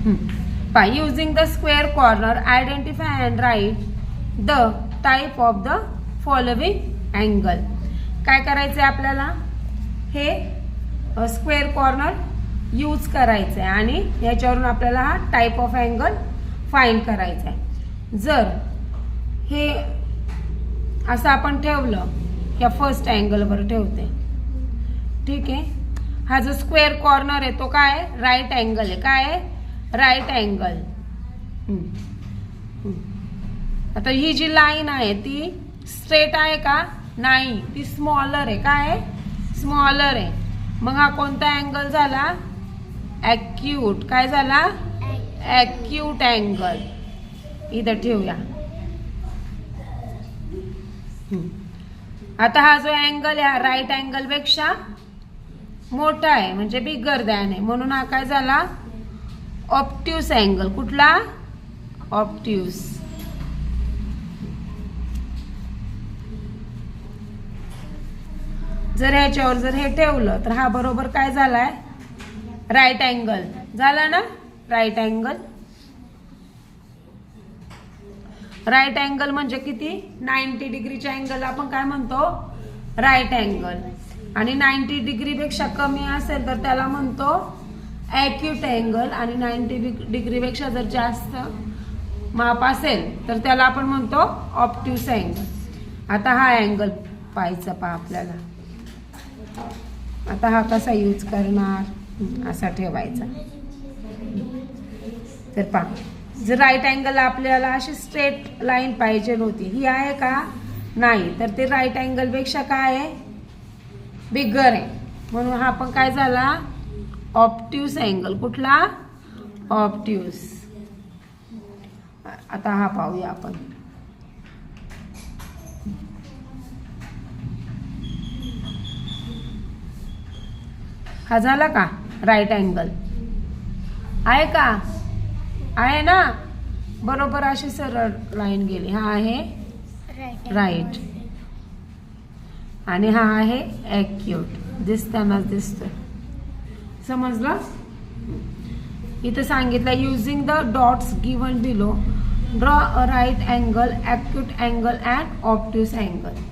By using the square corner, identify and write the type of the following angle. काय करायचं आहे आपल्याला? हे स्क्वेअर कॉर्नर यूज करायचं आहे आणि याच्यावरून आपल्याला हा टाइप ऑफ अँगल फाइंड करायचा आहे. जर हे असं आपण ठेवलं, या फर्स्ट अँगलवर ठेवते, ठीक आहे. हा जो स्क्वेअर कॉर्नर आहे तो काय आहे? राईट अँगल आहे. काय आहे? Right angle. आता ही जी लाईन आहे ती स्ट्रेट आहे का? नाही, ती स्मॉलर आहे. काय आहे? स्मॉलर आहे. मग हा कोणता अँगल झाला? ॲक्यूट. काय झाला? Acute angle. इथं ठेवूया. आता हा जो अँगल आहे राईट अँगल पेक्षा मोठा आहे, म्हणजे बिगर दॅन आहे, म्हणून हा काय झाला? Obtuse angle. कुठला? ऑब्ट्यूस. जर ह्याच्यावर जर हे ठेवलं तर हा बरोबर काय झालाय? राईट अँगल झाला ना? Right angle. राईट अँगल म्हणजे किती? 90 डिग्रीच्या अँगल आपण काय म्हणतो? Right angle. आणि 90 डिग्री पेक्षा कमी असेल तर त्याला म्हणतो ॲक्यूट अँगल. आणि 90 डिग्री पेक्षा जर जास्त माप असेल तर त्याला आपण म्हणतो ऑब्ट्यूस अँगल. आता हा अँगल पाहायचा पहा आपल्याला. आता हा कसा यूज करणार? असा ठेवायचा. तर पहा, जर राईट अँगल आपल्याला अशी स्ट्रेट लाईन पाहिजे होती, ही आहे का? नाही, तर ते राईट अँगल पेक्षा काय आहे? बिगर आहे, म्हणून हा पण काय झाला? Obtuse angle. कुठला? ऑब्ट्यूस. आता हा पाहूया आपण. हा झाला का? राईट अँगल आहे का? आहे ना? बरोबर अशी सरळ लाईन गेली. हा आहे राईट आणि हा आहे ॲक्यूट. दिसतानाच दिसतोय. समजलं? इथं सांगितलं using the dots given below draw a right angle, acute angle and obtuse angle.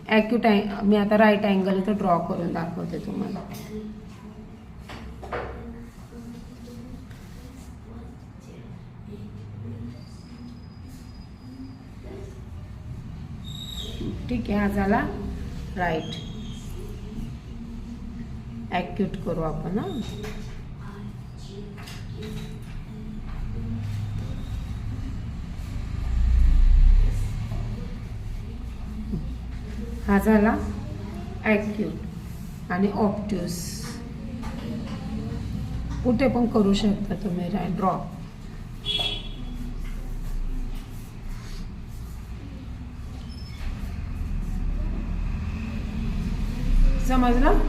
Acute मी आता राईट अँगल इथं ड्रॉ करून दाखवते तुम्हाला. ठीक आहे, हा झाला राईट. ॲक्यूट करू आपण. हा झाला ॲक्यूट आणि ऑब्ट्यूस. कुठे पण करू शकता तुम्ही ड्रॉ. समजलं?